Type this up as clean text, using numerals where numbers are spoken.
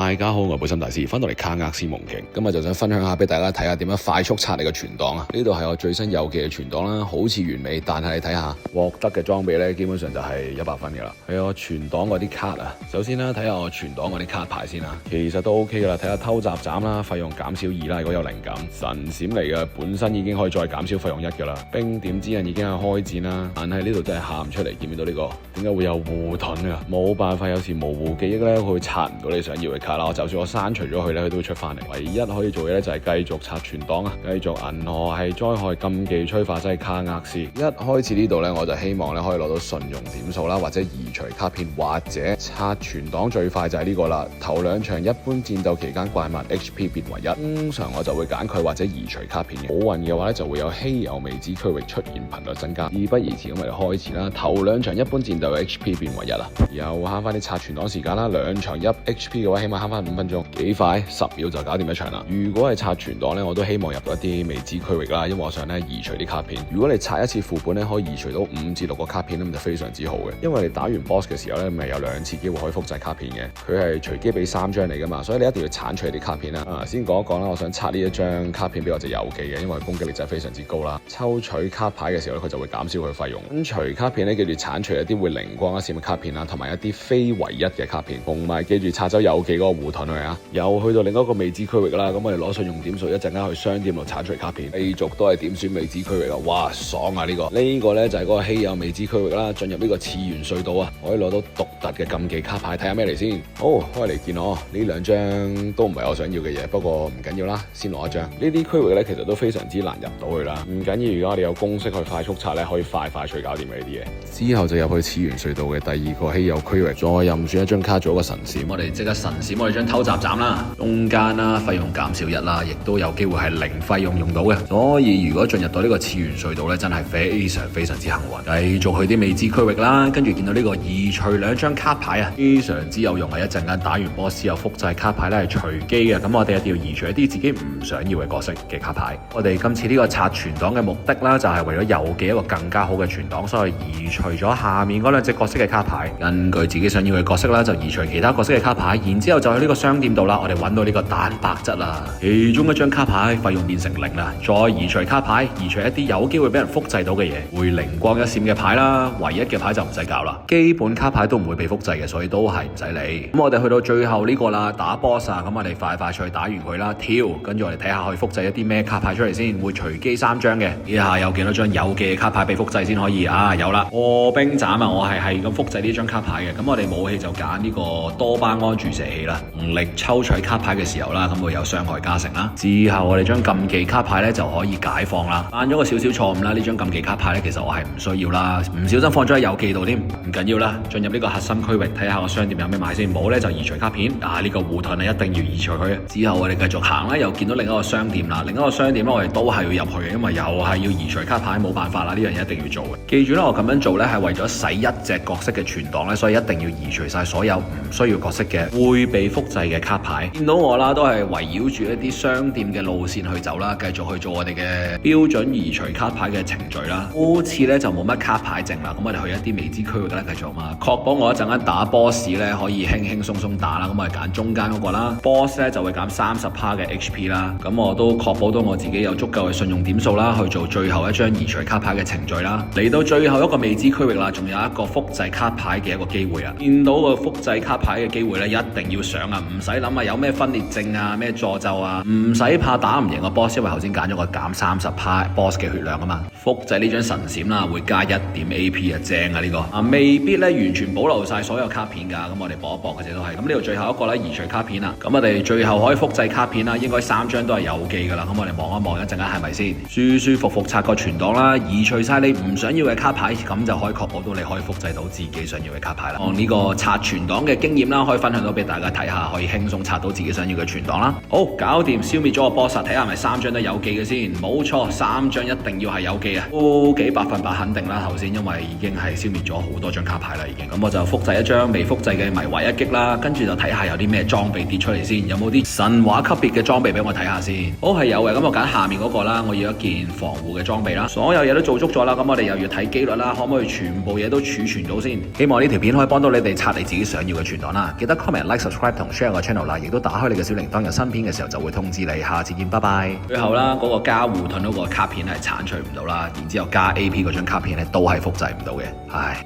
大家好，我係寶森大師，翻到嚟卡厄斯夢境，今日就想分享下俾大家睇下點樣快速刷你嘅存檔啊！呢度係我最新有記嘅存檔啦，好似完美，但係你睇下獲得嘅裝備咧，基本上就係100分噶啦。係我存檔嗰啲卡啊，首先啦，睇下我存檔嗰啲卡牌先啦，其實都 OK 噶啦。睇下偷襲斬啦，費用減少2啦，如果有靈感，神閃嚟嘅本身已經可以再減少費用1噶啦。冰點之刃已經係開戰啦，但係呢度真係喊唔出嚟，見唔見到呢個？點解會有護盾啊？冇辦法，有時模糊記憶咧，佢會刷唔到你想要嘅卡啦。就算我刪除咗佢咧，佢都會出翻嚟。唯一可以做嘅咧就係繼續刷存檔啊，繼續銀河系災害禁忌催化劑卡厄斯。一開始呢度咧，我就希望咧可以攞到信用點數啦，或者移除卡片，或者刷存檔最快就係呢個啦。頭2場一般戰鬥期間怪物 HP 變為1，通常我就會揀佢或者移除卡片嘅。好運嘅話咧就會有稀有未知區域出現頻率增加。事不宜遲，咁我哋開始啦。頭2場一般戰鬥 HP 變為1啊，又慳翻啲刷存檔時間啦。2場1 HP 嘅話，起碼慳翻5分鐘，幾快10秒就搞掂一場啦。如果係刷存檔咧，我都希望入到一啲未知區域啦，因為我想咧移除啲卡片。如果你刷一次副本咧，可以移除到5至6個卡片，咁就非常之好嘅。因為你打完 boss 嘅時候咧，咪有2次機會可以複製卡片嘅，佢係隨機俾3張嚟噶嘛，所以你一定要鏟除啲卡片啦。先講一講啦，我想刷呢一張卡片俾我隻遊記嘅，因為佢攻擊力真係非常之高啦。抽取卡牌嘅時候咧，佢就會減少佢費用。咁除卡片咧，記住鏟除一啲會靈光一閃嘅卡片啦，同埋一啲非唯一嘅卡片，同埋記住刷走遊記嗰個護盾去啊。又去到另一個未知區域啦，咁我哋攞信用點數，一陣間去商店度鏟除卡片，繼續都係點選未知區域啊！哇，爽啊！呢個咧就係嗰個稀有未知區域啦，進入呢個次元隧道啊，可以攞到獨特嘅禁忌卡牌，睇下咩嚟先。好，開嚟見我呢2張都唔係我想要嘅嘢，不過唔緊要啦，先攞一張。呢啲區域咧其實都非常之難入到去啦，唔緊要，如果我哋有公式去快速刷咧，可以快脆搞掂呢啲嘢。之後就入去次元隧道嘅第2個稀有區域，再任選一張卡做一個神閃，我哋即刻神閃我哋張偷襲斬啦，中間啦費用減少1啦，亦都有機會係0費用用到嘅，所以如果進入到呢個次元隧道咧，真係非常之幸運。繼續去啲未知區域啦，跟住見到呢個移除2張卡牌啊，非常之有用啊！一陣間打完 boss 之後複製卡牌咧係隨機嘅，咁我哋一定要移除一啲自己唔想要嘅角色嘅卡牌。我哋今次呢個刷存檔嘅目的啦，就係為咗郵寄一個更加好嘅存檔，所以移除咗下面嗰2隻角色嘅卡牌，根據自己想要嘅角色啦，就移除其他角色嘅卡牌，然之後就去呢個商店度啦，我哋揾到呢個蛋白質啦，其中一張卡牌費用變成0啦，再移除卡牌，移除一啲有機會俾人複製到嘅嘢，會靈光一閃嘅牌啦，唯一嘅牌就唔使搞啦，基本卡牌都唔會被複製嘅，所以都係唔使理。咁我哋去到最後呢個啦，打 boss 啊，咁我哋快脆打完佢啦，跳，跟住我哋睇下可以複製一啲咩卡牌出嚟先，會隨機3張嘅，以下有幾多張有記嘅卡牌被複製先可以啊？有啦，破冰斬啊，我係咁複製呢張卡牌嘅，咁我哋武器就揀呢個多巴胺注射器啦，能力抽取卡牌嘅時候啦，咁會有傷害加成啦。之後我哋將禁忌卡牌咧就可以解放啦。犯咗個少錯誤啦，呢張禁忌卡牌咧其實我係唔需要啦，唔小心放咗喺郵寄度添，唔緊要啦。進入呢個核心區域睇下個商店有咩買先，冇咧就移除卡片，呢個護盾一定要移除佢。之後我哋繼續行啦，又見到另一個商店啦，另一個商店咧我哋都係要入去嘅，因為又係要移除卡牌，冇辦法啦，呢樣嘢一定要做嘅。記住啦，我咁樣做咧係為咗洗一隻角色嘅存檔咧，所以一定要移除晒所有唔需要角色嘅會被複製嘅卡牌。見到我啦，都係圍繞住一啲商店嘅路線去走啦，繼續去做我哋嘅標準移除卡牌嘅程序啦。好似咧就冇乜卡牌剩啦，咁我哋去一啲未知區域咧繼續嘛，確保我一陣間打 boss 咧可以輕鬆打啦。咁我哋揀中間嗰個啦 ，boss 咧就會減30%嘅 HP 啦。咁我都確保到我自己有足夠嘅信用點數啦，去做最後一張移除卡牌嘅程序啦。嚟到最後一個未知區域啦，仲有一個複製卡牌嘅一個機會啊！見到個複製卡牌嘅機會咧，一定要上啊！唔使諗啊，有咩分裂症啊，咩詛咒啊，唔使怕打唔贏個 boss， 因為頭先揀咗個減30% boss 嘅血量啊嘛。複製呢張神閃啦，會加1點 AP 啊，正啊呢個未必咧完全保留晒所有卡片噶，咁我哋搏一搏嘅啫都係。咁呢度最後一個咧移除卡片啊，咁我哋最後可以複製卡片啦，應該3張都係有記噶啦。咁我哋望一望一陣間係咪先？舒服刷個存檔啦，移除晒你唔想要嘅卡牌，咁就可以確保到你可以複製到自己想要嘅卡牌啦。呢個刷存檔嘅經驗啦，可以分享到俾大家睇下，可以輕鬆刷到自己想要嘅存檔啦。好，搞掂，消滅咗個 boss， 睇下係咪3張都有記嘅先。冇錯，3張一定要係有記啊，都幾100%肯定啦。頭先因為已經係消滅咗好多張卡牌啦，已經。咁我就複製一張未複製嘅迷幻一擊啦，跟住就睇下有啲咩裝備跌出嚟先，有冇啲神話級別嘅裝備俾我睇下先。好，係有嘅，咁我揀下面嗰個啦，我要一件防護嘅裝備啦。所有嘢都做足咗啦，咁我哋又要睇機率啦，可唔可以全部嘢都儲存到先？希望呢條片可以幫到你哋刷你自己想要嘅存檔啦。記得 comment、like、subscribe。subscribe 同 share 個 channel 啦，亦都打開你嘅小鈴鐺，有新片嘅時候就會通知你。下次見，拜拜。最後啦，嗰個加護盾嗰個卡片係剷除唔到啦，然之後加 AP 嗰張卡片咧都係複製唔到嘅，唉。